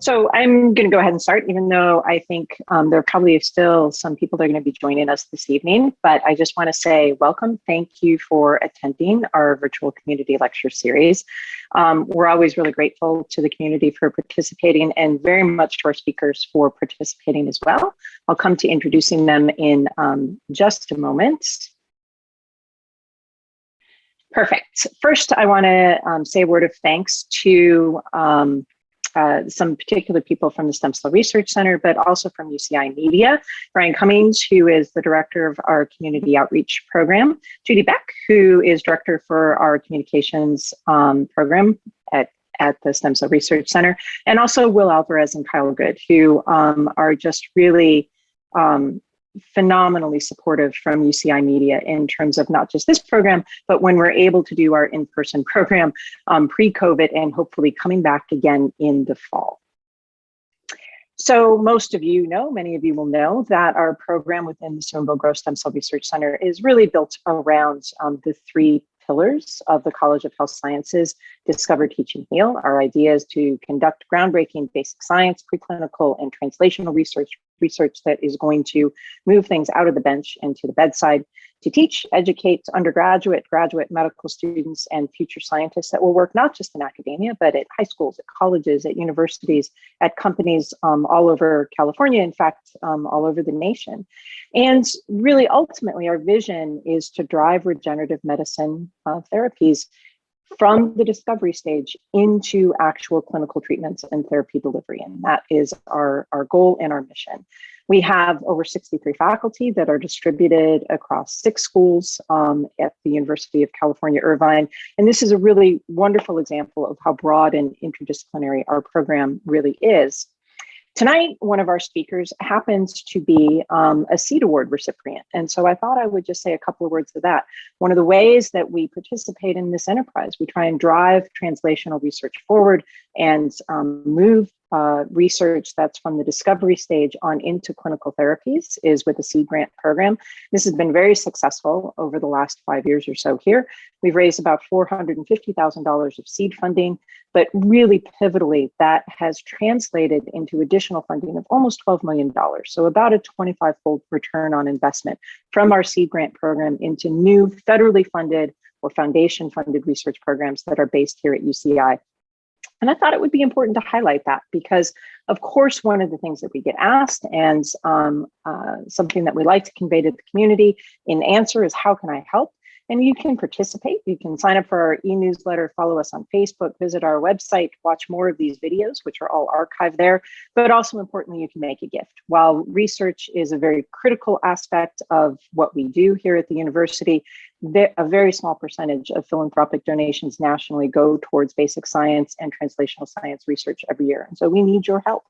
So I'm going to go ahead and start, even though I think there are probably still some people that are going to be joining us this evening. But I just want to say welcome. Thank you for attending our virtual community lecture series. We're always really grateful to the community for participating and very much to our speakers for participating as well. I'll come to introducing them in just a moment. Perfect. First, I want to say a word of thanks to some particular people from the Stem Cell Research Center, but also from UCI Media. Brian Cummings, who is the director of our community outreach program, Judy Beck, who is director for our communications program at the Stem Cell Research Center, and also Will Alvarez and Kyle Good, who are just really phenomenally supportive from UCI Media in terms of not just this program, but when we're able to do our in-person program pre-COVID and hopefully coming back again in the fall. So most of you know, many of you will know that our program within the Sewinville Gross Stem Cell Research Center is really built around the three pillars of the College of Health Sciences: Discover, Teach, and Heal. Our idea is to conduct groundbreaking basic science, preclinical, and translational research that is going to move things out of the bench and to the bedside, to teach, educate undergraduate, graduate medical students, and future scientists that will work not just in academia, but at high schools, at colleges, at universities, at companies all over California, in fact, all over the nation. And really, ultimately, our vision is to drive regenerative medicine therapies from the discovery stage into actual clinical treatments and therapy delivery. And that is our goal and our mission. We have over 63 faculty that are distributed across 6 schools at the University of California, Irvine. And this is a really wonderful example of how broad and interdisciplinary our program really is. Tonight, one of our speakers happens to be a SEED Award recipient. And so I thought I would just say a couple of words of that. One of the ways that we participate in this enterprise, we try and drive translational research forward and move research that's from the discovery stage on into clinical therapies, is with the SEED grant program. This has been very successful over the last 5 years or so here. We've raised about $450,000 of SEED funding, but really pivotally, that has translated into additional funding of almost $12 million. So about a 25-fold return on investment from our SEED grant program into new federally funded or foundation funded research programs that are based here at UCI. And I thought it would be important to highlight that because, of course, one of the things that we get asked and something that we like to convey to the community in answer is, how can I help? And you can participate. You can sign up for our e-newsletter, follow us on Facebook, visit our website, watch more of these videos, which are all archived there. But also importantly, you can make a gift. While research is a very critical aspect of what we do here at the university, a very small percentage of philanthropic donations nationally go towards basic science and translational science research every year. And so we need your help.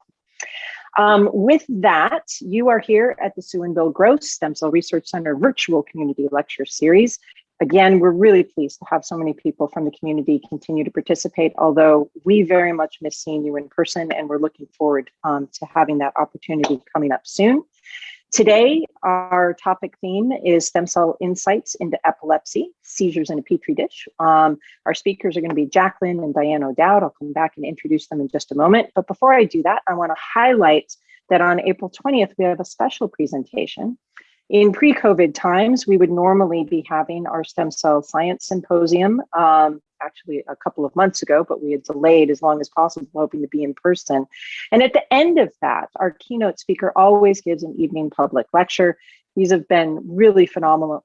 With that, you are here at the Sewinville Gross Stem Cell Research Center Virtual Community Lecture Series. Again, we're really pleased to have so many people from the community continue to participate, although we very much miss seeing you in person, and we're looking forward to having that opportunity coming up soon. Today, our topic theme is stem cell insights into epilepsy, seizures in a Petri dish. Our speakers are going to be Jacqueline and Diane O'Dowd. I'll come back and introduce them in just a moment. But before I do that, I want to highlight that on April 20th, we have a special presentation. In pre-COVID times, we would normally be having our stem cell science symposium, actually a couple of months ago, but we had delayed as long as possible, hoping to be in person. And at the end of that, our keynote speaker always gives an evening public lecture. These have been really phenomenal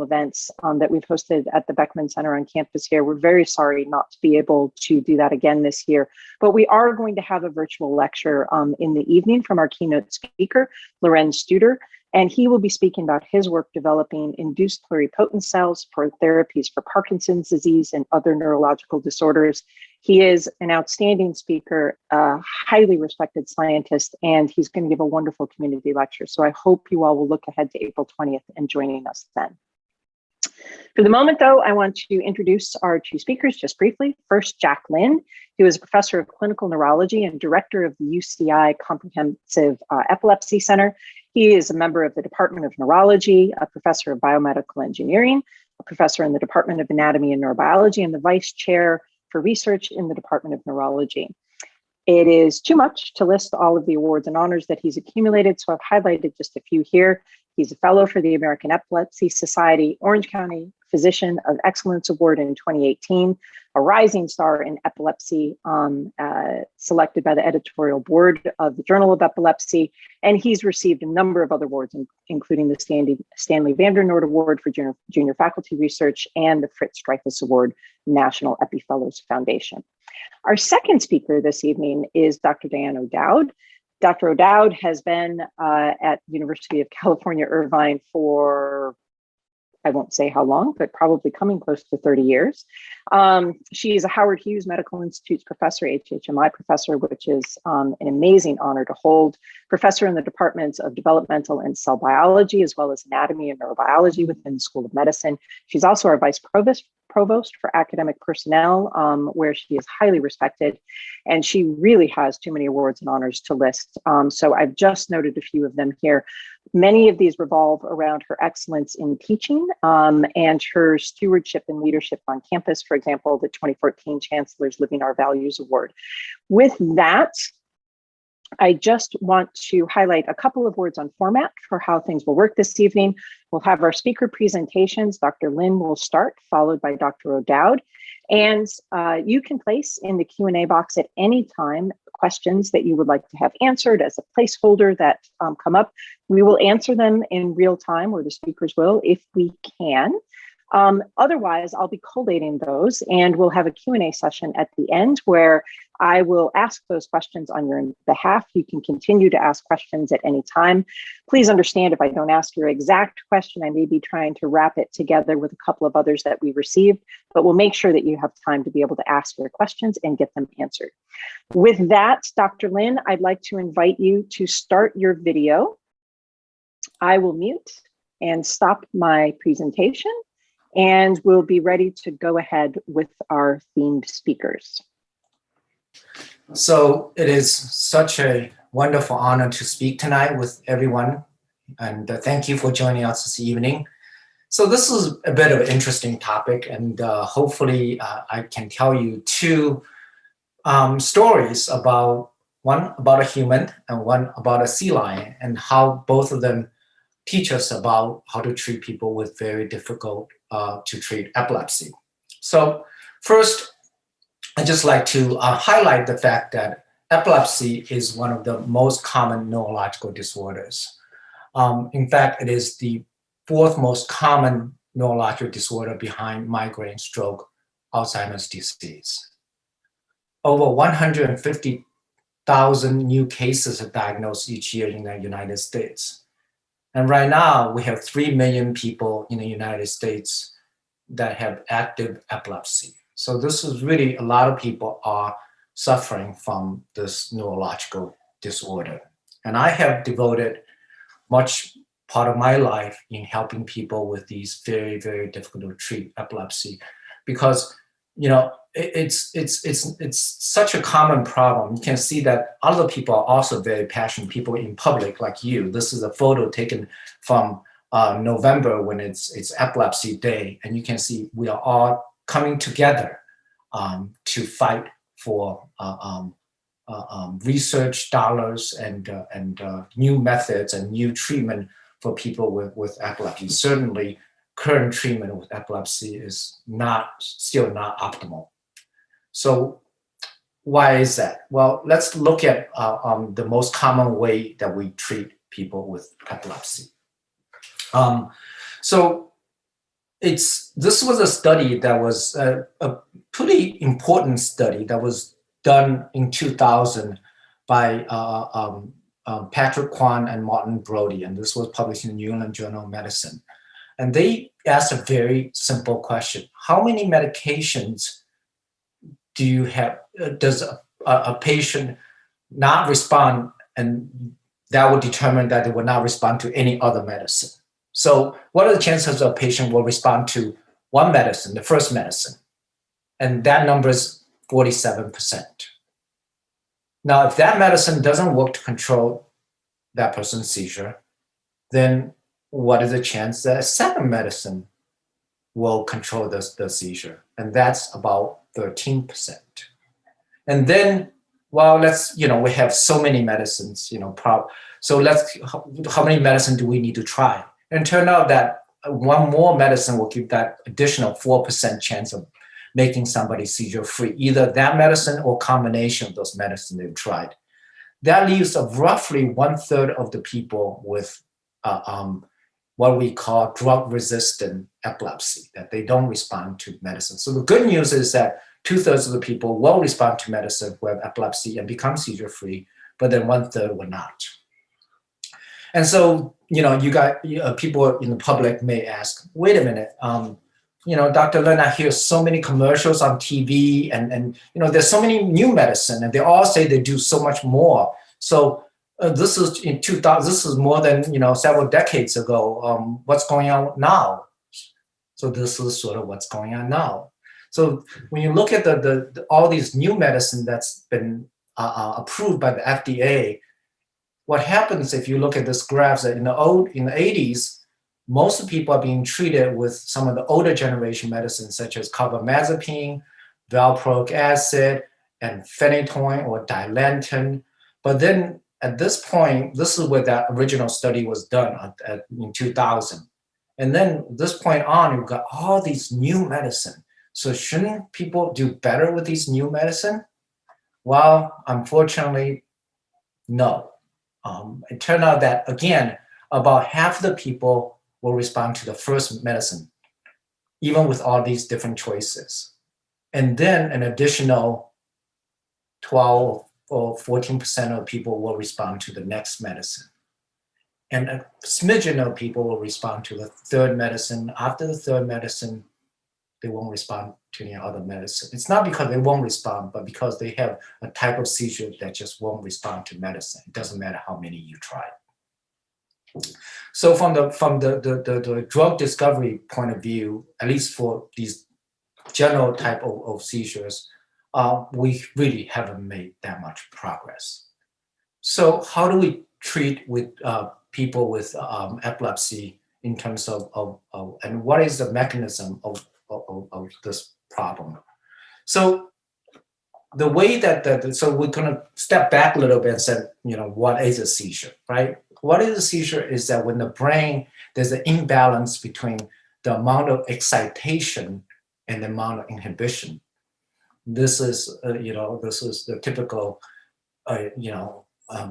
events that we've hosted at the Beckman Center on campus here. We're very sorry not to be able to do that again this year, but we are going to have a virtual lecture in the evening from our keynote speaker, Lorenz Studer. And he will be speaking about his work developing induced pluripotent cells for therapies for Parkinson's disease and other neurological disorders. He is an outstanding speaker, a highly respected scientist, and he's going to give a wonderful community lecture. So I hope you all will look ahead to April 20th and joining us then. For the moment, though, I want to introduce our two speakers just briefly. First, Jack Lin, who is a professor of clinical neurology and director of the UCI Comprehensive Epilepsy Center. He is a member of the Department of Neurology, a professor of biomedical engineering, a professor in the Department of Anatomy and Neurobiology, and the vice chair for research in the Department of Neurology. It is too much to list all of the awards and honors that he's accumulated, so I've highlighted just a few here. He's a fellow for the American Epilepsy Society, Orange County Physician of Excellence Award in 2018, a rising star in epilepsy, selected by the editorial board of the Journal of Epilepsy, and he's received a number of other awards, including the Stanley Vandernoort Award for Junior Faculty Research and the Fritz Dreyfus Award, National EpiFellows Foundation. Our second speaker this evening is Dr. Diane O'Dowd. Dr. O'Dowd has been at the University of California, Irvine for, I won't say how long, but probably coming close to 30 years. She is a Howard Hughes Medical Institute's professor, HHMI professor, which is an amazing honor to hold. Professor in the departments of developmental and cell biology, as well as anatomy and neurobiology within the School of Medicine. She's also our vice provost for academic personnel, where she is highly respected, and she really has too many awards and honors to list. So I've just noted a few of them here. Many of these revolve around her excellence in teaching and her stewardship and leadership on campus, for example, the 2014 Chancellor's Living Our Values Award. With that, I just want to highlight a couple of words on format for how things will work this evening. We'll have our speaker presentations. Dr. Lin will start, followed by Dr. O'Dowd. And you can place in the Q&A box at any time questions that you would like to have answered as a placeholder that come up. We will answer them in real time, or the speakers will, if we can. Otherwise, I'll be collating those, and we'll have a Q&A session at the end where I will ask those questions on your behalf. You can continue to ask questions at any time. Please understand if I don't ask your exact question, I may be trying to wrap it together with a couple of others that we received, but we'll make sure that you have time to be able to ask your questions and get them answered. With that, Dr. Lin, I'd like to invite you to start your video. I will mute and stop my presentation, and we'll be ready to go ahead with our themed speakers. So it is such a wonderful honor to speak tonight with everyone, and thank you for joining us this evening. So this is a bit of an interesting topic, and hopefully I can tell you two stories about, one about a human and one about a sea lion, and how both of them teach us about how to treat people with very difficult to treat epilepsy. So first, I'd just like to highlight the fact that epilepsy is one of the most common neurological disorders. In fact, it is the fourth most common neurological disorder behind migraine, stroke, Alzheimer's disease. Over 150,000 new cases are diagnosed each year in the United States. And right now, we have 3 million people in the United States that have active epilepsy. So this is really, a lot of people are suffering from this neurological disorder. And I have devoted much part of my life in helping people with these very, very difficult to treat epilepsy, because, you know, it's such a common problem. You can see that other people are also very passionate, people in public like you. This is a photo taken from November when it's Epilepsy Day, and you can see we are all coming together to fight for research dollars and new methods and new treatment for people with epilepsy. Certainly, current treatment with epilepsy is still not optimal. So why is that? Well, let's look at the most common way that we treat people with epilepsy. This was a study that was a pretty important study that was done in 2000 by Patrick Kwan and Martin Brody, and this was published in the New England Journal of Medicine. And they asked a very simple question: how many medications do you have? Does a patient not respond, and that would determine that they will not respond to any other medicine? So what are the chances a patient will respond to one medicine, the first medicine? And that number is 47%. Now, if that medicine doesn't work to control that person's seizure, then what is the chance that a second medicine will control the seizure? And that's about 13%. And then well, we have so many medicines, so how many medicine do we need to try? And it turned out that one more medicine will give that additional 4% chance of making somebody seizure free, either that medicine or combination of those medicines they've tried. That leaves roughly 1/3 of the people with what we call drug-resistant epilepsy, that they don't respond to medicine. So the good news is that 2/3 of the people will respond to medicine who have epilepsy and become seizure-free, but then 1/3 will not. And so, you got people in the public may ask, wait a minute, Dr. Lin, I hear so many commercials on TV and there's so many new medicine and they all say they do so much more. So this is in 2000, this is more than, several decades ago. What's going on now? So this is sort of what's going on now. So when you look at all these new medicine that's been approved by the FDA, what happens if you look at this graph that in the 80s, most people are being treated with some of the older generation medicines such as carbamazepine, valproic acid, and phenytoin or dilantin. But then at this point, this is where that original study was done in 2000. And then this point on, you've got all these new medicine. So shouldn't people do better with these new medicine? Well, unfortunately, no. It turned out that, again, about half the people will respond to the first medicine, even with all these different choices. And then an additional 12 or 14% of people will respond to the next medicine. And a smidgen of people will respond to the third medicine. After the third medicine, they won't respond to any other medicine. It's not because they won't respond, but because they have a type of seizure that just won't respond to medicine. It doesn't matter how many you try. So from the drug discovery point of view, at least for these general type of seizures, we really haven't made that much progress. So how do we treat with people with epilepsy in terms of and what is the mechanism of this problem? So the way so we're going to step back a little bit and say, what is a seizure, right? What is a seizure is that when the brain, there's an imbalance between the amount of excitation and the amount of inhibition. This is, this is the typical,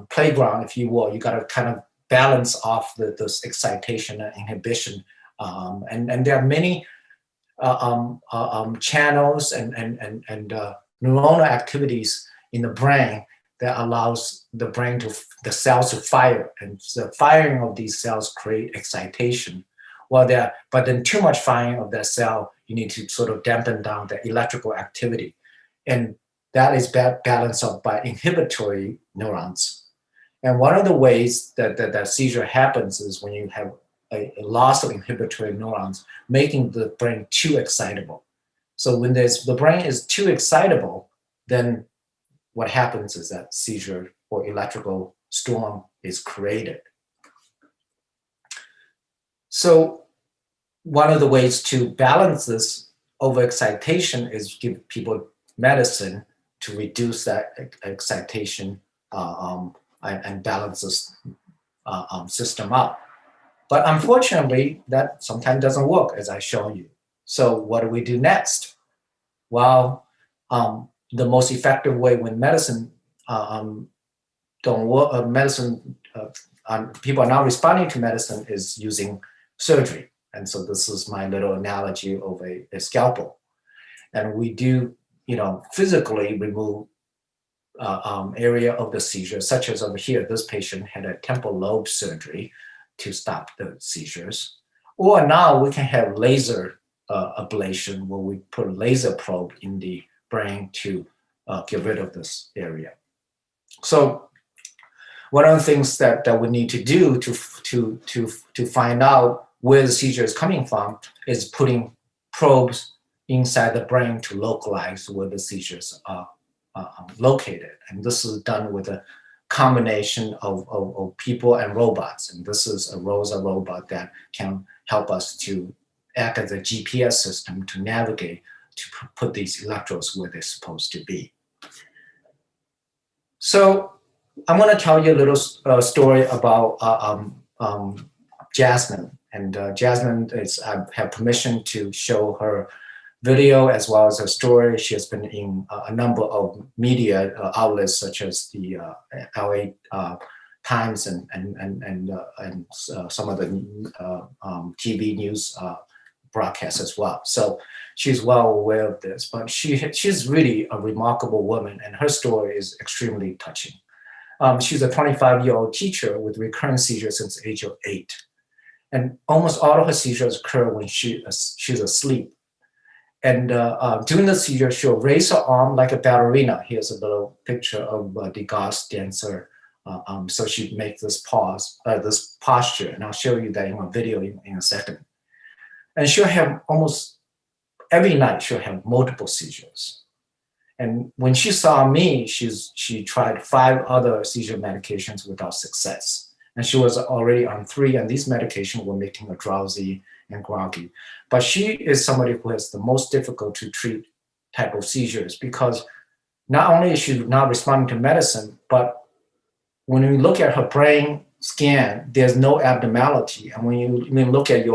playground, if you will. You got to kind of balance off this excitation and inhibition. And there are many channels and neuronal activities in the brain that allows the cells to fire, and the firing of these cells create excitation. But then too much firing of that cell, you need to sort of dampen down the electrical activity, and that is balanced out by inhibitory neurons. And one of the ways that seizure happens is when you have a loss of inhibitory neurons, making the brain too excitable. So when the brain is too excitable, then what happens is that seizure or electrical storm is created. So one of the ways to balance this overexcitation is give people medicine to reduce that excitation and balance this system out. But unfortunately, that sometimes doesn't work, as I've shown you. So what do we do next? Well, the most effective way when medicine don't work, people are not responding to medicine is using surgery. And so this is my little analogy of a scalpel. And we do, physically remove area of the seizure, such as over here, this patient had a temporal lobe surgery to stop the seizures. Or now we can have laser ablation where we put a laser probe in the brain to get rid of this area. So one of the things that we need to do to find out where the seizure is coming from is putting probes inside the brain to localize where the seizures are located. And this is done with a combination of people and robots. And this is a ROSA robot that can help us to act as a GPS system to navigate, to put these electrodes where they're supposed to be. So I'm going to tell you a little story about Jasmine. And Jasmine I have permission to show her video as well as her story. She has been in a number of media outlets such as the LA Times and some of the TV news broadcasts as well. So she's well aware of this, but she's really a remarkable woman, and her story is extremely touching. She's a 25-year-old teacher with recurrent seizures since the age of 8. And almost all of her seizures occur when she's asleep. And during the seizure, she'll raise her arm like a ballerina. Here's a little picture of the Goss dancer. So she makes this posture, and I'll show you that in a video in a second. And she'll have almost every night, she'll have multiple seizures. And when she saw me, she tried 5 other seizure medications without success. And she was already on 3, and these medications were making her drowsy and groggy. But she is somebody who has the most difficult to treat type of seizures, because not only is she not responding to medicine, but when we look at her brain scan, there's no abnormality. And when you look at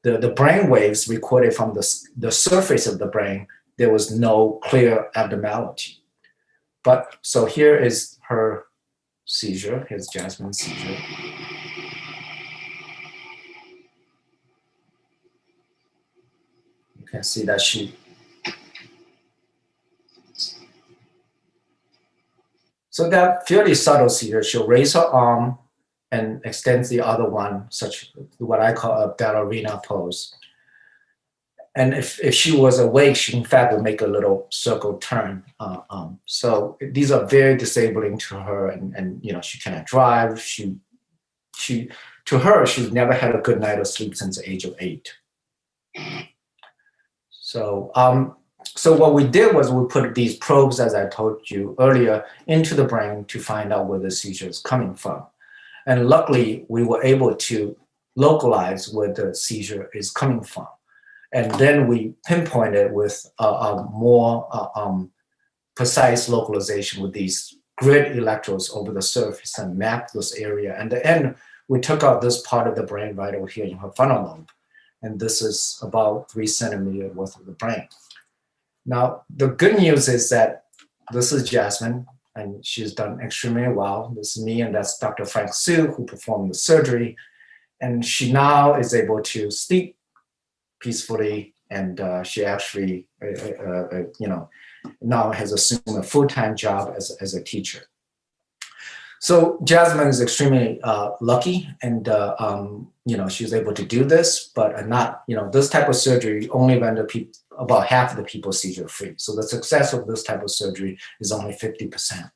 the brain waves recorded from the surface of the brain, there was no clear abnormality. But so here is her seizure. Here's Jasmine's seizure. You can see that so that fairly subtle seizure, she'll raise her arm and extends the other one, such what I call a ballerina pose. And if she was awake, she in fact would make a little circle turn. So these are very disabling to her, and she cannot drive. To her, she's never had a good night of sleep since the age of 8. So what we did was we put these probes, as I told you earlier, into the brain to find out where the seizure is coming from. And luckily, we were able to localize where the seizure is coming from. And then we pinpointed with a more precise localization with these grid electrodes over the surface and mapped this area. And at the end, we took out this part of the brain right over here in her frontal lobe. And this is about 3 centimeters worth of the brain. Now, the good news is that this is Jasmine, and she's done extremely well. This is me, and that's Dr. Frank Su, who performed the surgery. And she now is able to sleep peacefully, and she actually, now has assumed a full-time job as a teacher. So Jasmine is extremely lucky, and she was able to do this, but not, this type of surgery only render about half of the people seizure-free. So the success of this type of surgery is only 50%.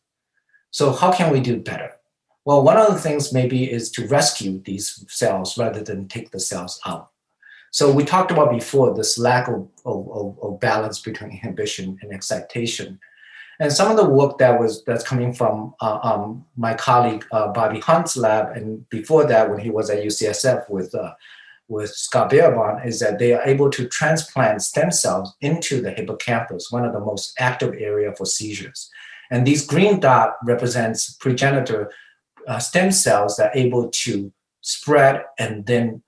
So how can we do better? Well, one of the things maybe is to rescue these cells rather than take the cells out. So we talked about before this lack of balance between inhibition and excitation. And some of the work that's coming from my colleague Bobby Hunt's lab, and before that when he was at UCSF with Scott Barabon, is that they are able to transplant stem cells into the hippocampus, one of the most active area for seizures. And these green dot represents progenitor stem cells that are able to spread and then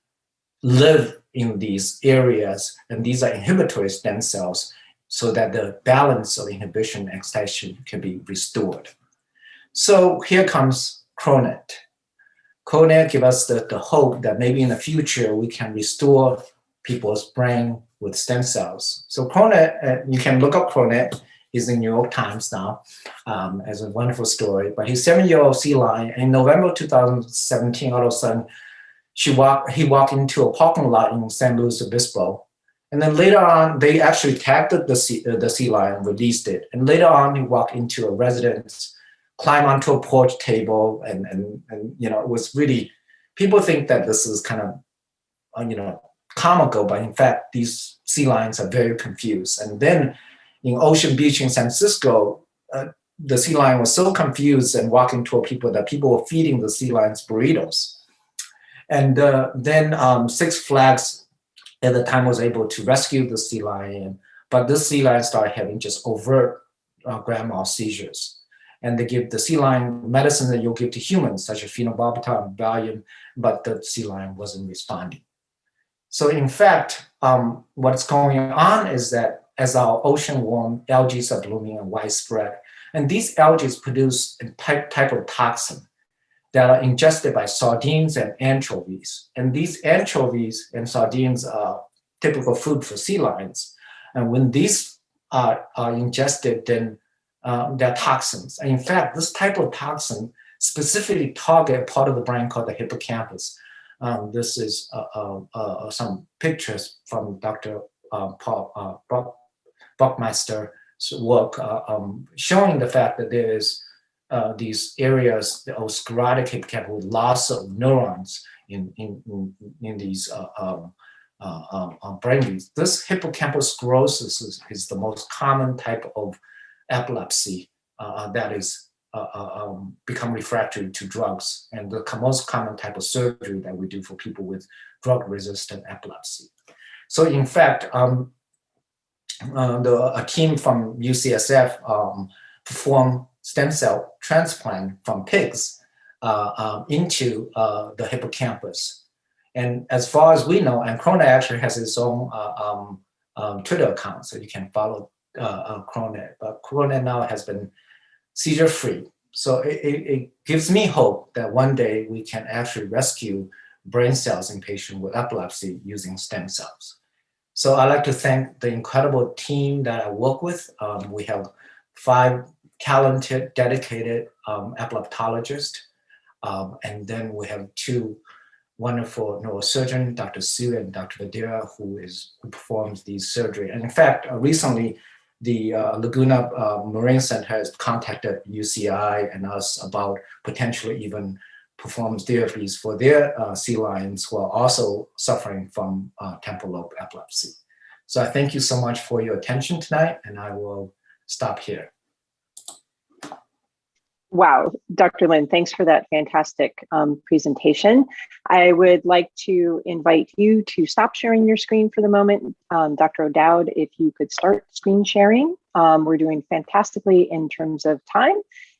live in these areas, and these are inhibitory stem cells, so that the balance of inhibition and excitation can be restored. So here comes CRONET. CRONET gives us the hope that maybe in the future we can restore people's brain with stem cells. So CRONET, you can look up CRONET, he's in New York Times now, as a wonderful story, but he's a 7-year-old sea lion. In November 2017, all of a sudden, he walked into a parking lot in San Luis Obispo. And then later on, they actually tagged the sea lion, released it. And later on, he walked into a residence, climbed onto a porch table, and it was really, people think that this is kind of, comical, but in fact, these sea lions are very confused. And then in Ocean Beach in San Francisco, the sea lion was so confused and walking toward people that people were feeding the sea lions burritos. And then Six Flags at the time was able to rescue the sea lion, but this sea lion started having just overt grand mal seizures. and they give the sea lion medicine that you'll give to humans, such as phenobarbital and Valium, but the sea lion wasn't responding. So in fact, what's going on is that as our ocean warm, algae are blooming and widespread, and these algae produce a type of toxin that are ingested by sardines and anchovies. And these anchovies and sardines are typical food for sea lions. And when these are ingested, then they're toxins. And in fact, this type of toxin specifically target a part of the brain called the hippocampus. This is some pictures from Dr. Paul Buckmaster's work showing the fact that there is these areas of sclerotic hippocampus with loss of neurons in these brain regions. This hippocampal sclerosis is the most common type of epilepsy that is become refractory to drugs, and the most common type of surgery that we do for people with drug-resistant epilepsy. So in fact, a team from UCSF performed stem cell transplant from pigs into the hippocampus. And as far as we know, and Corona actually has its own Twitter account, so you can follow Corona. But Corona now has been seizure-free. So it gives me hope that one day we can actually rescue brain cells in patients with epilepsy using stem cells. So I'd like to thank the incredible team that I work with. We have 5 talented, dedicated epileptologists. And then we have 2 wonderful neurosurgeons, Dr. Su and Dr. Vadera, who performs these surgery. And in fact, recently, the Laguna Marine Center has contacted UCI and us about potentially even perform therapies for their sea lions who are also suffering from temporal lobe epilepsy. So I thank you so much for your attention tonight, and I will stop here. Wow, Dr. Lin, thanks for that fantastic presentation. I would like to invite you to stop sharing your screen for the moment. Dr. O'Dowd, if you could start screen sharing. We're doing fantastically in terms of time.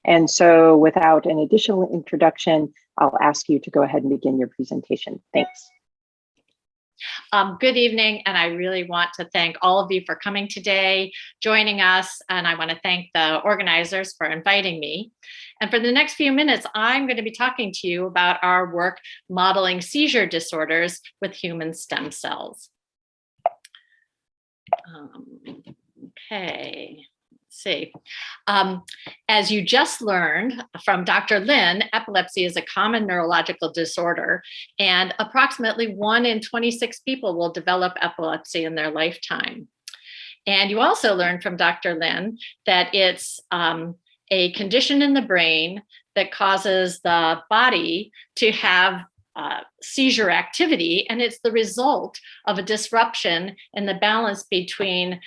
And so without an additional introduction, I'll ask you to go ahead and begin your presentation. Thanks. Good evening, and I really want to thank all of you for coming today, joining us, and I want to thank the organizers for inviting me. And for the next few minutes, I'm going to be talking to you about our work modeling seizure disorders with human stem cells. Okay. See. As you just learned from Dr. Lin, epilepsy is a common neurological disorder, and approximately 1 in 26 people will develop epilepsy in their lifetime. And you also learned from Dr. Lin that it's a condition in the brain that causes the body to have seizure activity, and it's the result of a disruption in the balance between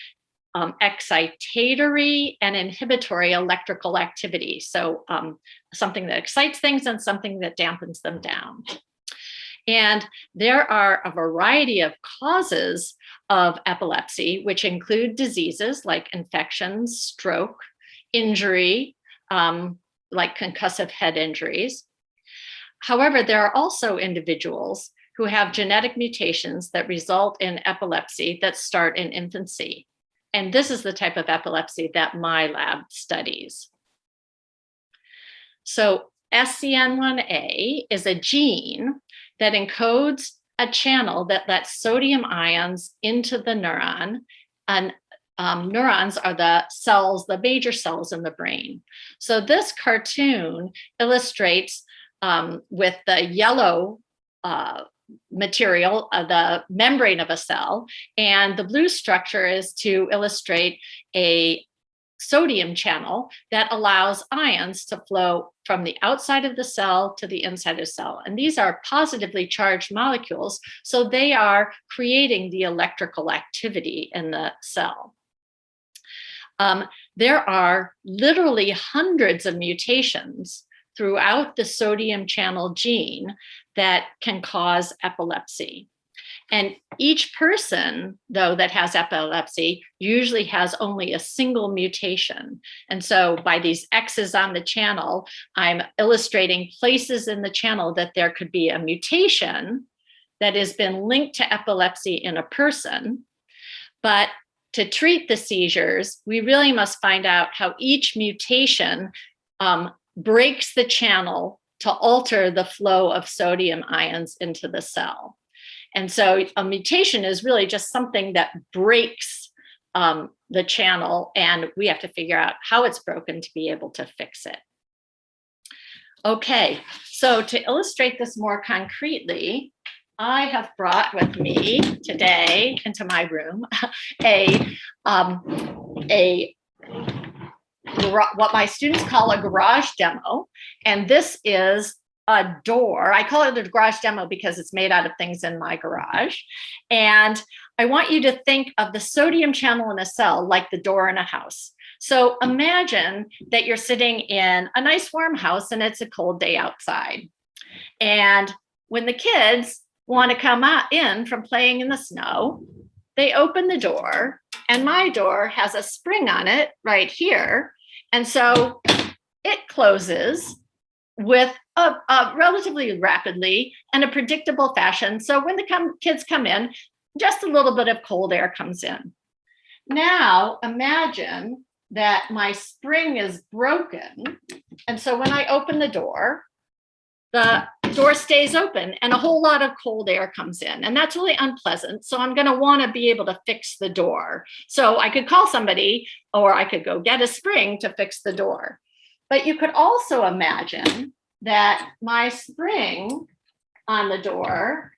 excitatory and inhibitory electrical activity. So something that excites things and something that dampens them down. And there are a variety of causes of epilepsy, which include diseases like infections, stroke, injury, like concussive head injuries. However, there are also individuals who have genetic mutations that result in epilepsy that start in infancy. And this is the type of epilepsy that my lab studies. So SCN1A is a gene that encodes a channel that lets sodium ions into the neuron. And neurons are the cells, the major cells in the brain. So this cartoon illustrates with the yellow material, the membrane of a cell, and the blue structure is to illustrate a sodium channel that allows ions to flow from the outside of the cell to the inside of the cell. And these are positively charged molecules, so they are creating the electrical activity in the cell. There are literally hundreds of mutations throughout the sodium channel gene that can cause epilepsy. And each person, though, that has epilepsy usually has only a single mutation. And so by these X's on the channel, I'm illustrating places in the channel that there could be a mutation that has been linked to epilepsy in a person. But to treat the seizures, we really must find out how each mutation breaks the channel to alter the flow of sodium ions into the cell. And so a mutation is really just something that breaks the channel, and we have to figure out how it's broken to be able to fix it. Okay, so to illustrate this more concretely, I have brought with me today into my room what my students call a garage demo. And this is a door. I call it a garage demo because it's made out of things in my garage. And I want you to think of the sodium channel in a cell like the door in a house. So imagine that you're sitting in a nice warm house and it's a cold day outside. And when the kids want to come in from playing in the snow, they open the door, and my door has a spring on it right here. And so it closes with relatively rapidly and a predictable fashion. So when the kids come in, just a little bit of cold air comes in. Now imagine that my spring is broken. And so when I open the door stays open and a whole lot of cold air comes in. And that's really unpleasant. So I'm going to want to be able to fix the door. So I could call somebody, or I could go get a spring to fix the door. But you could also imagine that my spring on the door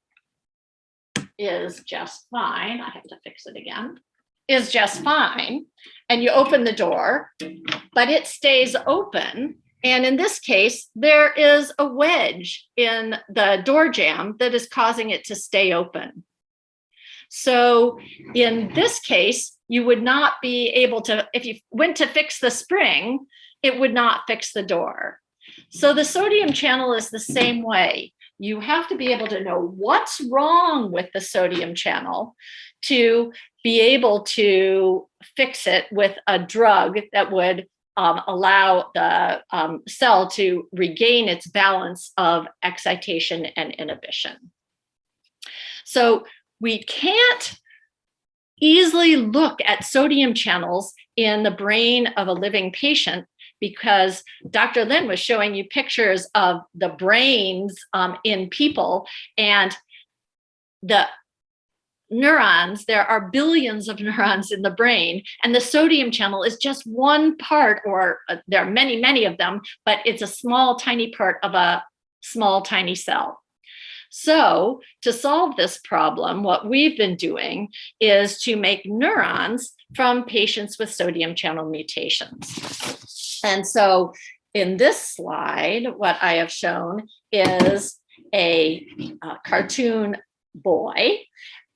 is just fine. I have to fix it again. Is just fine. And you open the door, but it stays open. And in this case, there is a wedge in the door jamb that is causing it to stay open. So in this case, you would not be able to, if you went to fix the spring, it would not fix the door. So the sodium channel is the same way. You have to be able to know what's wrong with the sodium channel to be able to fix it with a drug that would allow the cell to regain its balance of excitation and inhibition. So we can't easily look at sodium channels in the brain of a living patient because Dr. Lin was showing you pictures of the brains in people, and the neurons, there are billions of neurons in the brain, and the sodium channel is just one part, or there are many, many of them, but it's a small, tiny part of a small, tiny cell. So to solve this problem, what we've been doing is to make neurons from patients with sodium channel mutations. And so in this slide, what I have shown is a cartoon boy.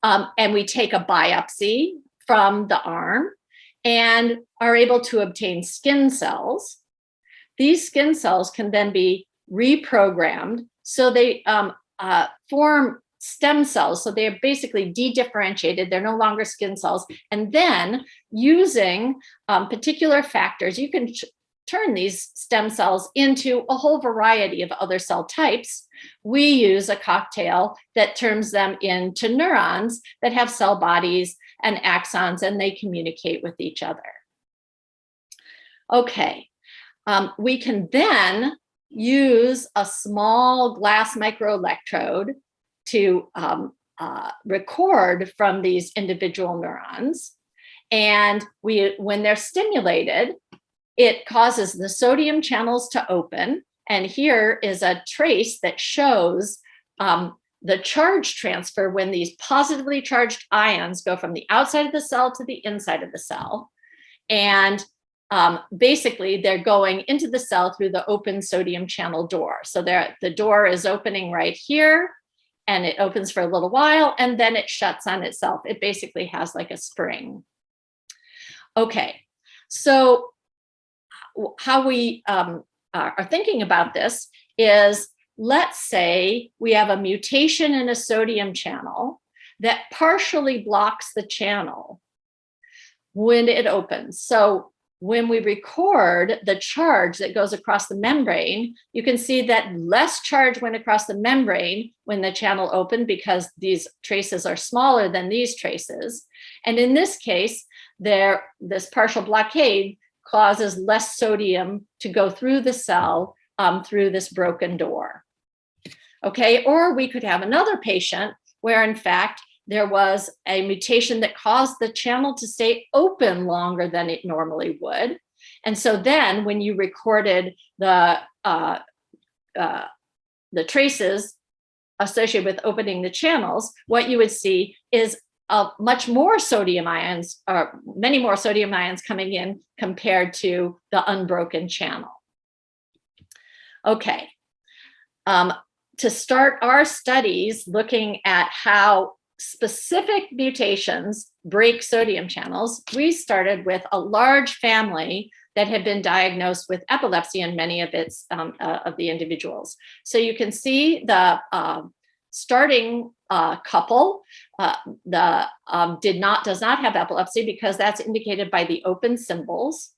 And we take a biopsy from the arm and are able to obtain skin cells. These skin cells can then be reprogrammed so they form stem cells. So they're basically de-differentiated. They're no longer skin cells. And then using particular factors, you can turn these stem cells into a whole variety of other cell types. We use a cocktail that turns them into neurons that have cell bodies and axons, and they communicate with each other. Okay, we can then use a small glass microelectrode to record from these individual neurons. And when they're stimulated, it causes the sodium channels to open. And here is a trace that shows the charge transfer when these positively charged ions go from the outside of the cell to the inside of the cell. And basically, they're going into the cell through the open sodium channel door. So the door is opening right here, and it opens for a little while, and then it shuts on itself. It basically has like a spring. Okay, so how we are thinking about this is, let's say we have a mutation in a sodium channel that partially blocks the channel when it opens. So when we record the charge that goes across the membrane, you can see that less charge went across the membrane when the channel opened because these traces are smaller than these traces. And in this case, this partial blockade causes less sodium to go through the cell through this broken door. Okay, or we could have another patient where in fact there was a mutation that caused the channel to stay open longer than it normally would. And so then when you recorded the traces associated with opening the channels, what you would see is much more sodium ions, or many more sodium ions coming in compared to the unbroken channel. Okay, to start our studies looking at how specific mutations break sodium channels, we started with a large family that had been diagnosed with epilepsy in many of its of the individuals. So you can see the starting couple does not have epilepsy because that's indicated by the open symbols.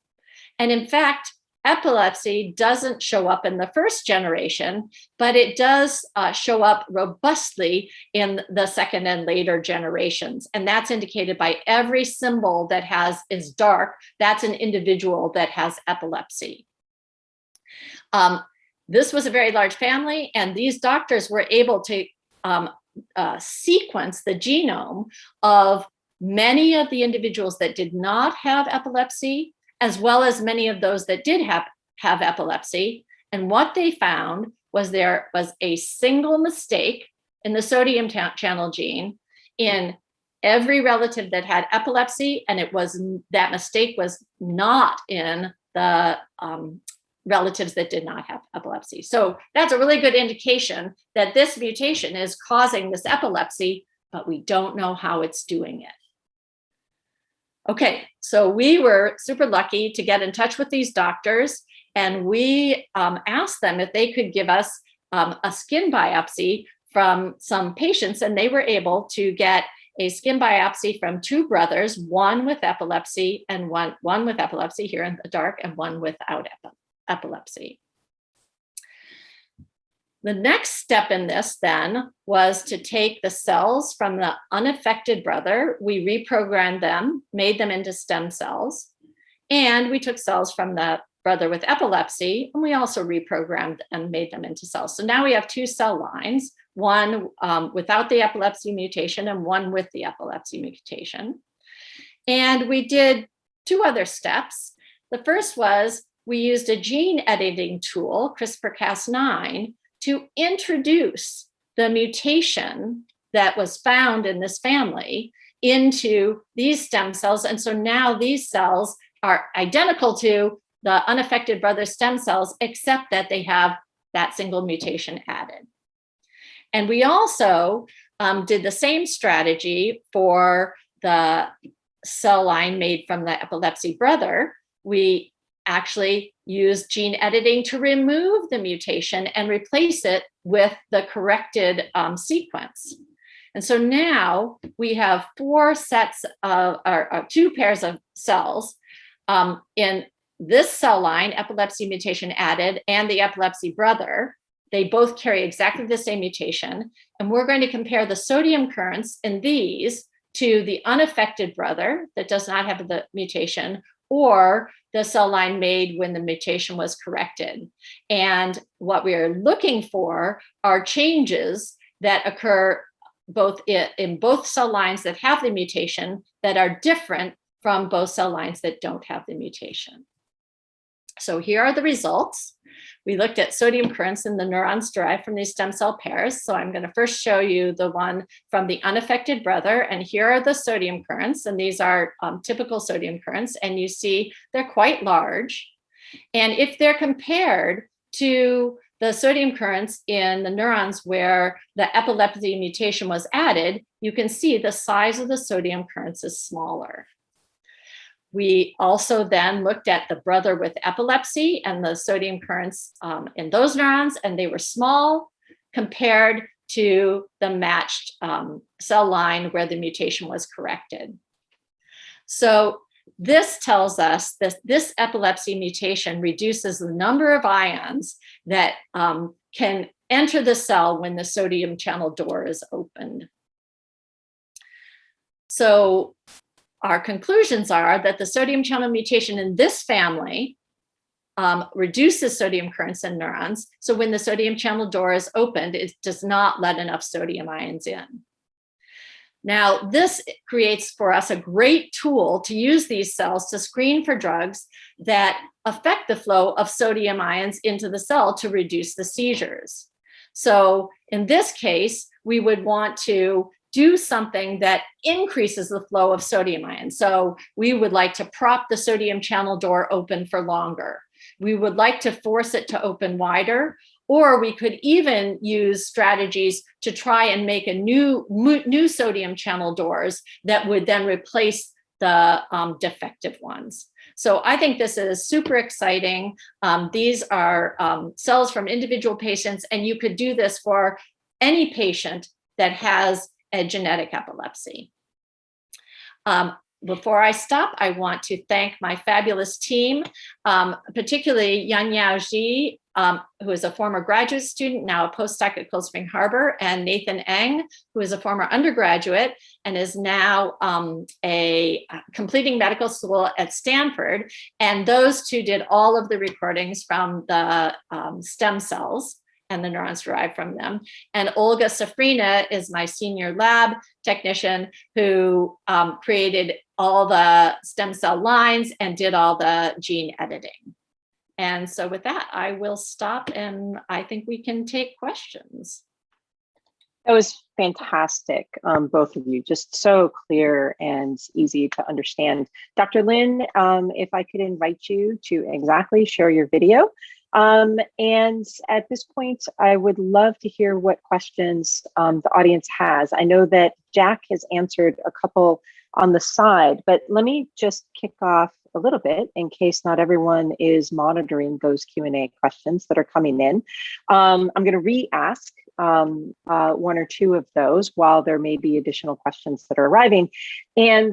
And in fact, epilepsy doesn't show up in the first generation, but it does show up robustly in the second and later generations. And that's indicated by every symbol that is dark. That's an individual that has epilepsy. This was a very large family, and these doctors were able to sequence the genome of many of the individuals that did not have epilepsy, as well as many of those that did have epilepsy. And what they found was there was a single mistake in the sodium channel gene in every relative that had epilepsy, and that mistake was not in the relatives that did not have epilepsy. So that's a really good indication that this mutation is causing this epilepsy, but we don't know how it's doing it. Okay, so we were super lucky to get in touch with these doctors, and we asked them if they could give us a skin biopsy from some patients, and they were able to get a skin biopsy from two brothers, one with epilepsy and one with epilepsy here in the dark, and one without epilepsy. The next step in this then was to take the cells from the unaffected brother, we reprogrammed them, made them into stem cells, and we took cells from the brother with epilepsy, and we also reprogrammed and made them into cells. So now we have two cell lines, one without the epilepsy mutation and one with the epilepsy mutation. And we did two other steps. The first was we used a gene editing tool, CRISPR-Cas9, to introduce the mutation that was found in this family into these stem cells. And so now these cells are identical to the unaffected brother stem cells, except that they have that single mutation added. And we also did the same strategy for the cell line made from the epilepsy brother. We actually use gene editing to remove the mutation and replace it with the corrected sequence. And so now we have two pairs of cells in this cell line, epilepsy mutation added, and the epilepsy brother. They both carry exactly the same mutation. And we're going to compare the sodium currents in these to the unaffected brother that does not have the mutation, or the cell line made when the mutation was corrected. And what we are looking for are changes that occur both in both cell lines that have the mutation that are different from both cell lines that don't have the mutation. So here are the results. We looked at sodium currents in the neurons derived from these stem cell pairs. So I'm going to first show you the one from the unaffected brother. And here are the sodium currents. And these are typical sodium currents. And you see they're quite large. And if they're compared to the sodium currents in the neurons where the epilepsy mutation was added, you can see the size of the sodium currents is smaller. We also then looked at the brother with epilepsy and the sodium currents in those neurons, and they were small compared to the matched cell line where the mutation was corrected. So this tells us that this epilepsy mutation reduces the number of ions that can enter the cell when the sodium channel door is opened. So our conclusions are that the sodium channel mutation in this family reduces sodium currents in neurons. So when the sodium channel door is opened, it does not let enough sodium ions in. Now, this creates for us a great tool to use these cells to screen for drugs that affect the flow of sodium ions into the cell to reduce the seizures. So in this case, we would want to do something that increases the flow of sodium ions. So we would like to prop the sodium channel door open for longer. We would like to force it to open wider, or we could even use strategies to try and make a new sodium channel doors that would then replace the defective ones. So I think this is super exciting. These are cells from individual patients, and you could do this for any patient that has a genetic epilepsy. Before I stop, I want to thank my fabulous team, particularly Yanyao Ji, who is a former graduate student, now a postdoc at Cold Spring Harbor, and Nathan Eng, who is a former undergraduate and is now completing medical school at Stanford. And those two did all of the recordings from the stem cells and the neurons derived from them. And Olga Safrina is my senior lab technician who created all the stem cell lines and did all the gene editing. And so with that, I will stop, and I think we can take questions. That was fantastic, both of you, just so clear and easy to understand. Dr. Lin, if I could invite you to exactly share your video. And at this point, I would love to hear what questions the audience has. I know that Jack has answered a couple on the side, but let me just kick off a little bit in case not everyone is monitoring those Q&A questions that are coming in. I'm going to re-ask one or two of those while there may be additional questions that are arriving. And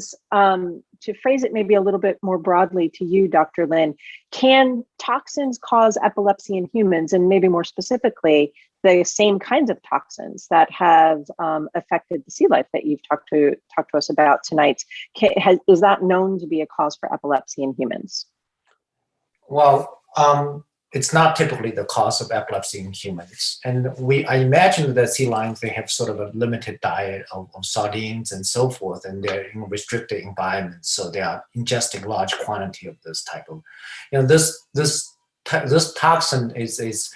to phrase it maybe a little bit more broadly to you, Dr. Lin, can toxins cause epilepsy in humans, and maybe more specifically, the same kinds of toxins that have affected the sea life that you've talked to us about tonight? Is that known to be a cause for epilepsy in humans? Well, it's not typically the cause of epilepsy in humans. And I imagine that sea lions, they have sort of a limited diet of sardines and so forth, and they're in restricted environments. So they are ingesting large quantity of this type of, this toxin is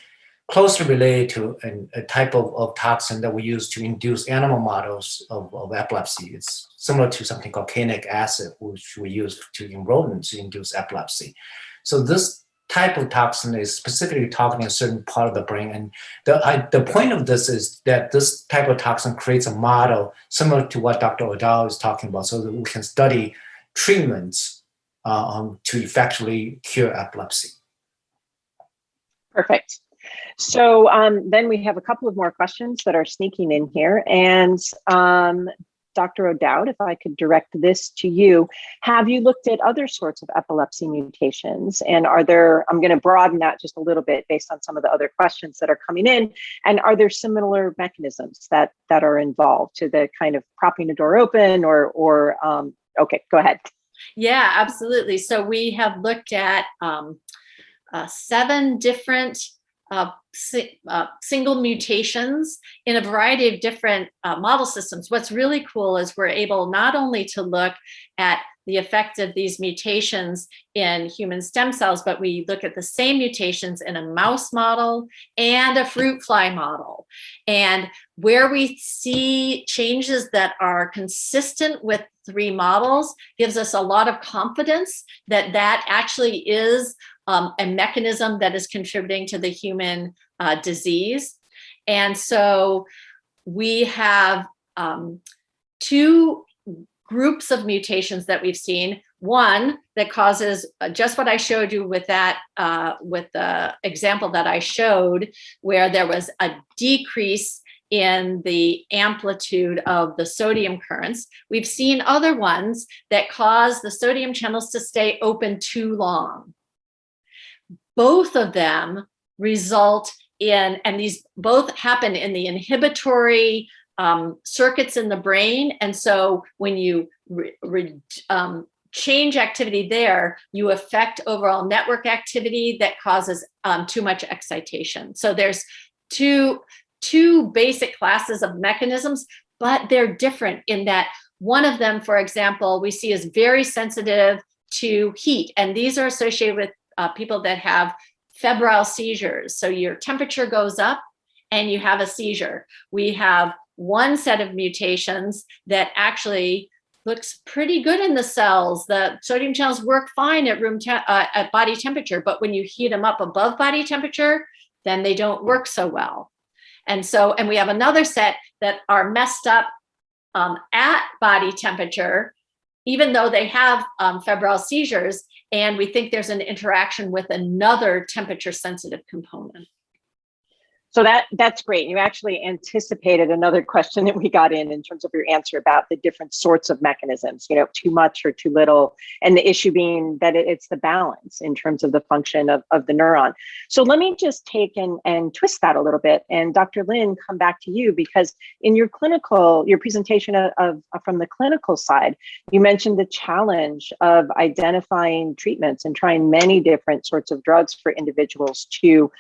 closely related to a type of toxin that we use to induce animal models of epilepsy. It's similar to something called canic acid, which we use in rodents to induce epilepsy. So this type of toxin is specifically targeting a certain part of the brain. And the point of this is that this type of toxin creates a model similar to what Dr. O'Dowd is talking about, so that we can study treatments to effectively cure epilepsy. Perfect. So then we have a couple of more questions that are sneaking in here. And Dr. O'Dowd, if I could direct this to you, have you looked at other sorts of epilepsy mutations? And are there, I'm going to broaden that just a little bit based on some of the other questions that are coming in. And are there similar mechanisms that are involved to the kind of propping the door open or okay, go ahead. Yeah, absolutely. So we have looked at 7 different single mutations in a variety of different model systems. What's really cool is we're able not only to look at the effect of these mutations in human stem cells, but we look at the same mutations in a mouse model and a fruit fly model. And where we see changes that are consistent with 3 models gives us a lot of confidence that that actually is a mechanism that is contributing to the human disease. And so we have 2 groups of mutations that we've seen. One that causes just what I showed you with that, with the example that I showed, where there was a decrease in the amplitude of the sodium currents. We've seen other ones that cause the sodium channels to stay open too long. Both of them result in, and these both happen in the inhibitory circuits in the brain. And so when you change activity there, you affect overall network activity that causes too much excitation. So there's two basic classes of mechanisms, but they're different in that one of them, for example, we see is very sensitive to heat. And these are associated with people that have febrile seizures. So your temperature goes up and you have a seizure. We have one set of mutations that actually looks pretty good in the cells. The sodium channels work fine at at body temperature, but when you heat them up above body temperature, then they don't work so well. And we have another set that are messed up at body temperature, even though they have febrile seizures, and we think there's an interaction with another temperature sensitive component. So that's great. You actually anticipated another question that we got in terms of your answer about the different sorts of mechanisms, too much or too little, and the issue being that it's the balance in terms of the function of the neuron. So let me just take and twist that a little bit. And Dr. Lin, come back to you, because in your presentation from the clinical side, you mentioned the challenge of identifying treatments and trying many different sorts of drugs for individuals to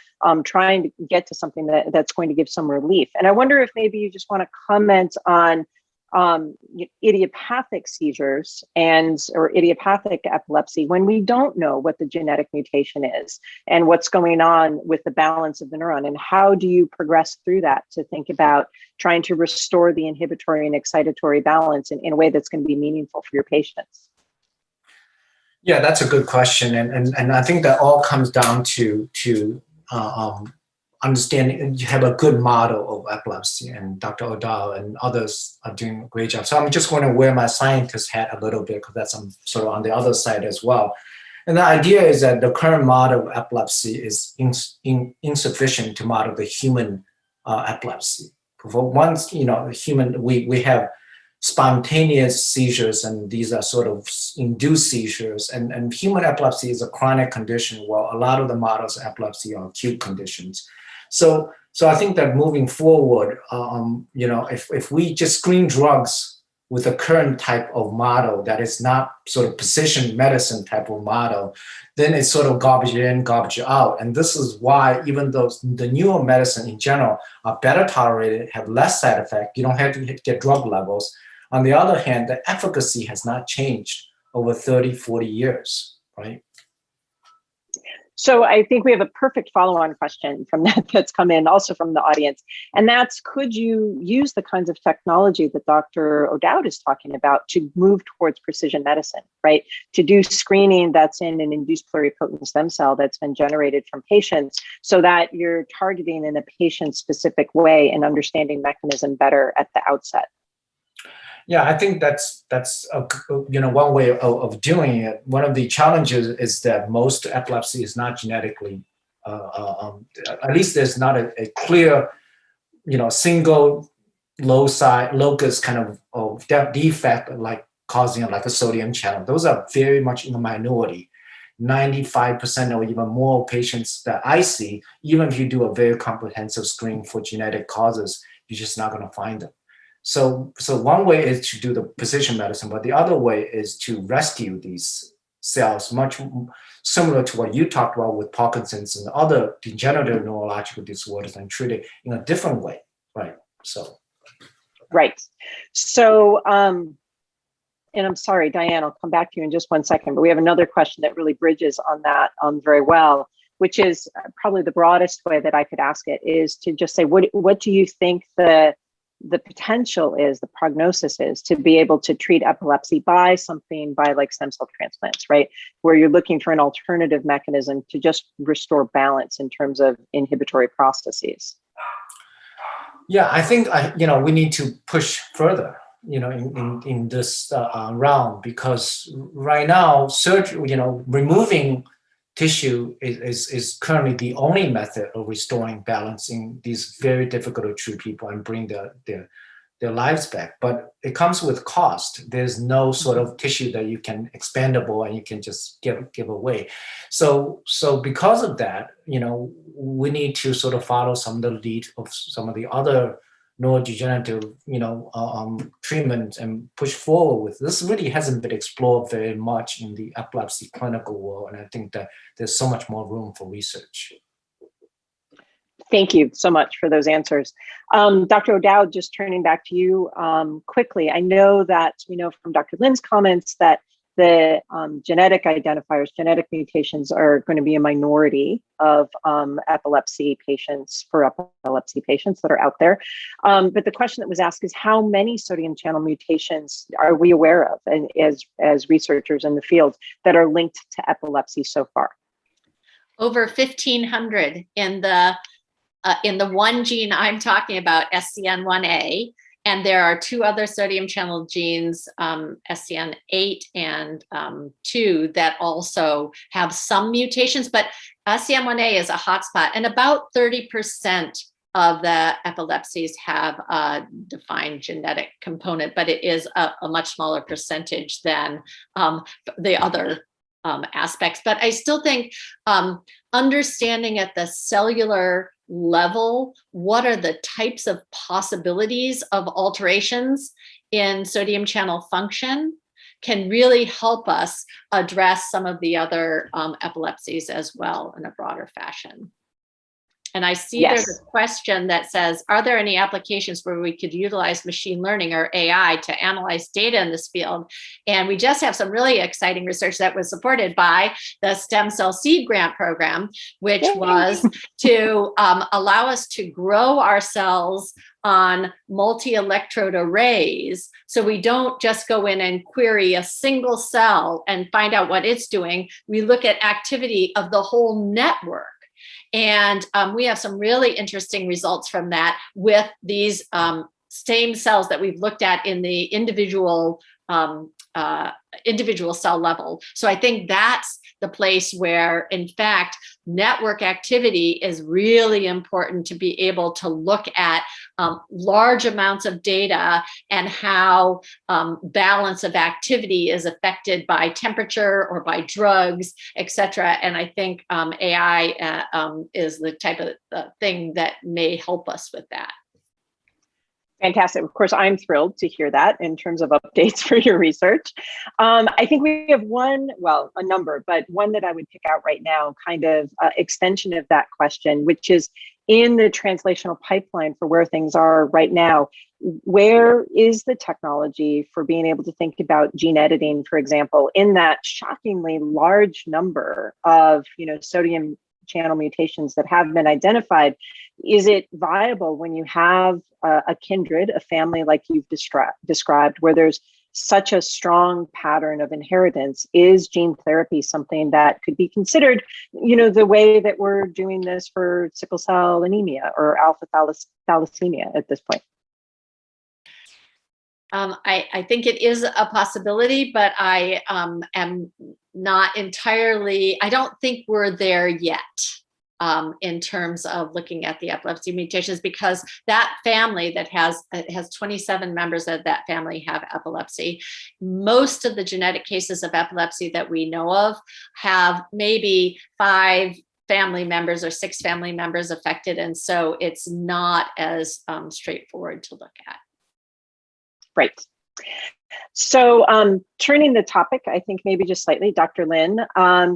trying to get to something that's going to give some relief. And I wonder if maybe you just want to comment on idiopathic seizures or idiopathic epilepsy when we don't know what the genetic mutation is and what's going on with the balance of the neuron, and how do you progress through that to think about trying to restore the inhibitory and excitatory balance in a way that's going to be meaningful for your patients? Yeah, that's a good question. And I think that all comes down to understanding you have a good model of epilepsy, and Dr. O'Dowd and others are doing a great job. So I'm just going to wear my scientist hat a little bit, because that's sort of on the other side as well. And the idea is that the current model of epilepsy is insufficient to model the human epilepsy. For once, human, we have spontaneous seizures, and these are sort of induced seizures. And human epilepsy is a chronic condition, while a lot of the models of epilepsy are acute conditions. So I think that moving forward, if we just screen drugs with the current type of model that is not sort of precision medicine type of model, then it's sort of garbage in, garbage out. And this is why, even though the newer medicine in general are better tolerated, have less side effect, you don't have to get drug levels. On the other hand, the efficacy has not changed over 30, 40 years, right? So I think we have a perfect follow-on question from that's come in also from the audience. And that's, could you use the kinds of technology that Dr. O'Dowd is talking about to move towards precision medicine, right? To do screening that's in an induced pluripotent stem cell that's been generated from patients, so that you're targeting in a patient-specific way and understanding mechanism better at the outset. Yeah, I think that's one way of doing it. One of the challenges is that most epilepsy is not genetically, at least there's not a clear, single locus kind of defect like causing like a sodium channel. Those are very much in the minority. 95% or even more patients that I see, even if you do a very comprehensive screen for genetic causes, you're just not going to find them. So one way is to do the precision medicine, but the other way is to rescue these cells, much similar to what you talked about with Parkinson's and other degenerative neurological disorders, and treat it in a different way, right? Right. So, and I'm sorry, Diane, I'll come back to you in just one second, but we have another question that really bridges on that very well, which is probably the broadest way that I could ask it, is to just say, what do you think the potential is, the prognosis is, to be able to treat epilepsy by like stem cell transplants, right? Where you're looking for an alternative mechanism to just restore balance in terms of inhibitory processes. Yeah, I think we need to push further, in this realm, because right now, surgery, removing tissue is currently the only method of restoring balance in these very difficult to treat people and bring their lives back. But it comes with cost. There's no sort of tissue that you can expandable and you can just give away. So because of that, we need to sort of follow some of the lead of some of the other neurodegenerative, treatments and push forward with. This really hasn't been explored very much in the epilepsy clinical world. And I think that there's so much more room for research. Thank you so much for those answers. Dr. O'Dowd, just turning back to you quickly. I know that we know from Dr. Lin's comments that the genetic identifiers, genetic mutations are going to be a minority of epilepsy patients that are out there. But the question that was asked is how many sodium channel mutations are we aware of, and as researchers in the field, that are linked to epilepsy so far? Over 1,500 in the one gene I'm talking about, SCN1A. And there are two other sodium channel genes, SCN8 and 2, that also have some mutations, but SCN1A is a hotspot, and about 30% of the epilepsies have a defined genetic component, but it is a much smaller percentage than the other aspects. But I still think understanding at the cellular level, what are the types of possibilities of alterations in sodium channel function can really help us address some of the other epilepsies as well in a broader fashion. And I see Yes. There's a question that says, are there any applications where we could utilize machine learning or AI to analyze data in this field? And we just have some really exciting research that was supported by the Stem Cell Seed Grant Program, which was to allow us to grow our cells on multi-electrode arrays. So we don't just go in and query a single cell and find out what it's doing. We look at activity of the whole network. And we have some really interesting results from that with these same cells that we've looked at in the individual cell level. So I think that's the place where, in fact, network activity is really important to be able to look at large amounts of data and how balance of activity is affected by temperature or by drugs, et cetera. And I think AI is the type of thing that may help us with that. Fantastic. Of course, I'm thrilled to hear that in terms of updates for your research. I think we have a number, but one that I would pick out right now, kind of extension of that question, which is in the translational pipeline for where things are right now. Where is the technology for being able to think about gene editing, for example, in that shockingly large number of sodium channel mutations that have been identified? Is it viable when you have a kindred, a family like you've described, where there's such a strong pattern of inheritance? Is gene therapy something that could be considered, the way that we're doing this for sickle cell anemia or alpha thalassemia at this point? I think it is a possibility, but I am not entirely, I don't think we're there yet in terms of looking at the epilepsy mutations, because that family that has 27 members of that family have epilepsy. Most of the genetic cases of epilepsy that we know of have maybe 5 family members or 6 family members affected. And so it's not as straightforward to look at. Right. So turning the topic, I think maybe just slightly, Dr. Lin,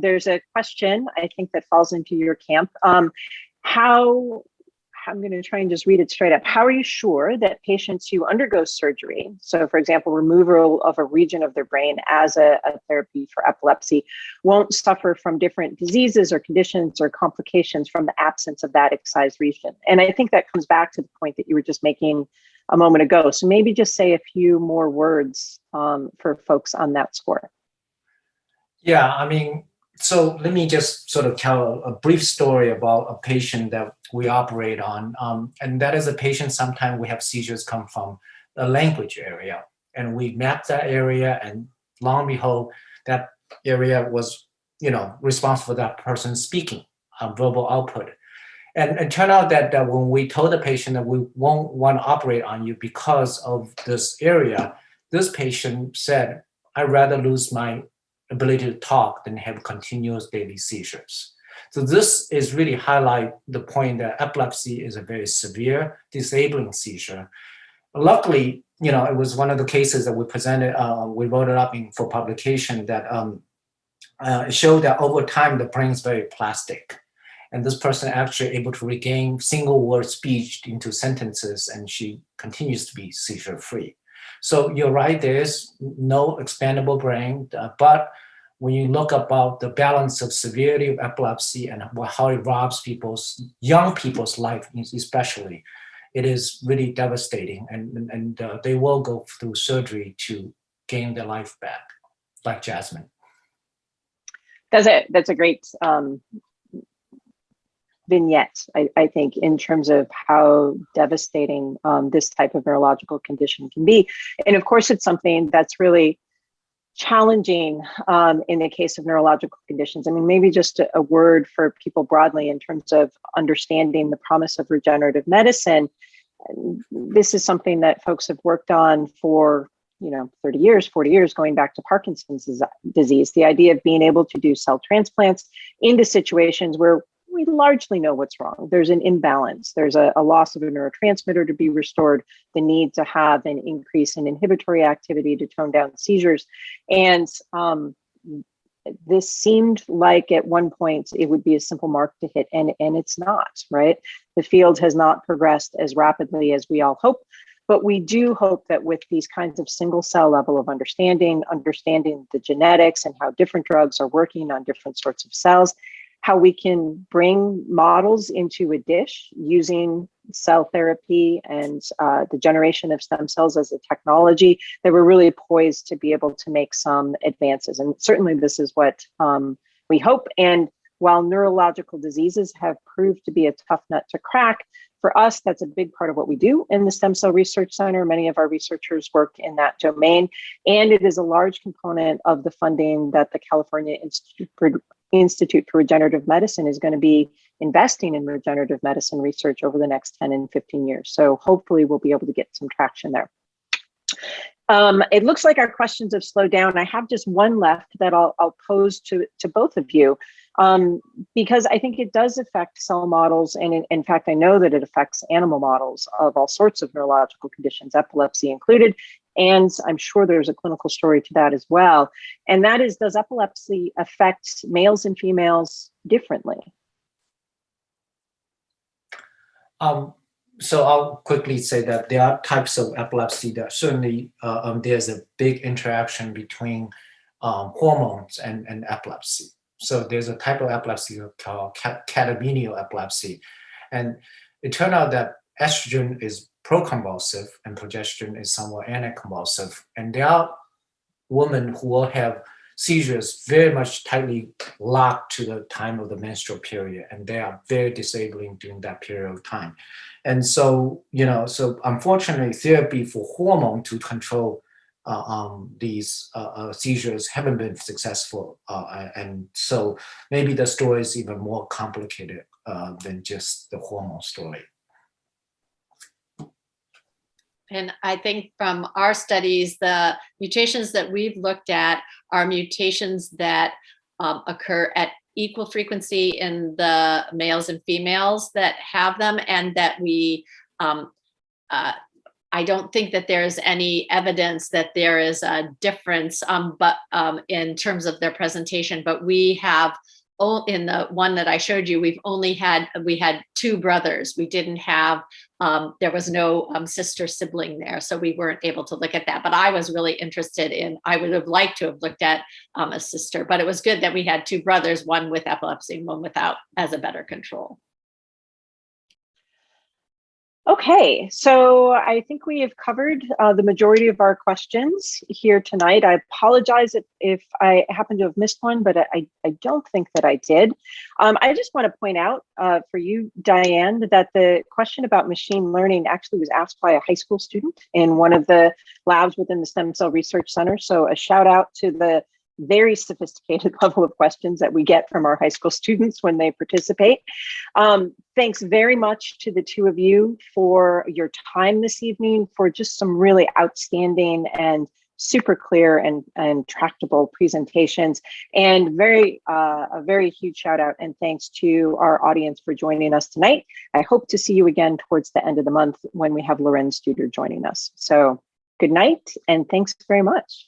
there's a question I think that falls into your camp. How, I'm going to try and just read it straight up. How are you sure that patients who undergo surgery, so for example, removal of a region of their brain as a therapy for epilepsy, won't suffer from different diseases or conditions or complications from the absence of that excised region? And I think that comes back to the point that you were just making a moment ago. So maybe just say a few more words for folks on that score. Yeah, so let me just sort of tell a brief story about a patient that we operate on. And that is a patient, sometimes we have seizures come from the language area. And we map that area, and lo and behold, that area was responsible for that person speaking, verbal output. And it turned out that when we told the patient that we won't want to operate on you because of this area, this patient said, I'd rather lose my ability to talk than have continuous daily seizures. So this is really highlight the point that epilepsy is a very severe disabling seizure. Luckily, it was one of the cases that we presented, we wrote it up for publication that it showed that over time, the brain is very plastic. And this person actually able to regain single word speech into sentences, and she continues to be seizure free. So you're right, there's no expandable brain, but when you look about the balance of severity of epilepsy and how it robs young people's life, especially, it is really devastating, and they will go through surgery to gain their life back, like Jasmine. That's a great vignette, I think, in terms of how devastating this type of neurological condition can be. And of course, it's something that's really challenging in the case of neurological conditions. I mean, maybe just a word for people broadly in terms of understanding the promise of regenerative medicine. This is something that folks have worked on for 30 years, 40 years, going back to Parkinson's disease, the idea of being able to do cell transplants into situations where we largely know what's wrong. There's an imbalance. There's a loss of a neurotransmitter to be restored, the need to have an increase in inhibitory activity to tone down seizures. And this seemed like at one point it would be a simple mark to hit, and it's not, right? The field has not progressed as rapidly as we all hope. But we do hope that with these kinds of single cell level of understanding the genetics and how different drugs are working on different sorts of cells, how we can bring models into a dish using cell therapy and the generation of stem cells as a technology, that we're really poised to be able to make some advances. And certainly this is what we hope. And while neurological diseases have proved to be a tough nut to crack, for us, that's a big part of what we do in the Stem Cell Research Center. Many of our researchers work in that domain, and it is a large component of the funding that the California Institute for Regenerative Medicine is going to be investing in regenerative medicine research over the next 10 and 15 years. So hopefully we'll be able to get some traction there. It looks like our questions have slowed down. I have just one left that I'll pose to both of you, because I think it does affect cell models. And in fact, I know that it affects animal models of all sorts of neurological conditions, epilepsy included. And I'm sure there's a clinical story to that as well. And that is, does epilepsy affect males and females differently? So I'll quickly say that there are types of epilepsy that certainly there's a big interaction between hormones and epilepsy. So there's a type of epilepsy called catamenial epilepsy. And it turned out that estrogen is proconvulsive and progesterone is somewhat anticonvulsive. And there are women who will have seizures very much tightly locked to the time of the menstrual period, and they are very disabling during that period of time. And so, so unfortunately, therapy for hormone to control these seizures haven't been successful. And so maybe the story is even more complicated than just the hormone story. And I think from our studies, the mutations that we've looked at are mutations that occur at equal frequency in the males and females that have them, and that we, I don't think that there's any evidence that there is a difference, but in terms of their presentation. But we have, in the one that I showed you, we had two brothers. We didn't have, there was no sister sibling there. So we weren't able to look at that. But I was really interested in, I would have liked to have looked at a sister, but it was good that we had two brothers, one with epilepsy and one without, as a better control. Okay, so I think we have covered the majority of our questions here tonight. I apologize if I happen to have missed one, but I don't think that I did. I just want to point out for you, Diane, that the question about machine learning actually was asked by a high school student in one of the labs within the Stem Cell Research Center. So a shout out to the very sophisticated level of questions that we get from our high school students when they participate. Thanks very much to the two of you for your time this evening, for just some really outstanding and super clear and tractable presentations, and a very huge shout out and thanks to our audience for joining us tonight. I hope to see you again towards the end of the month when we have Lorenz Studer joining us. So good night and thanks very much.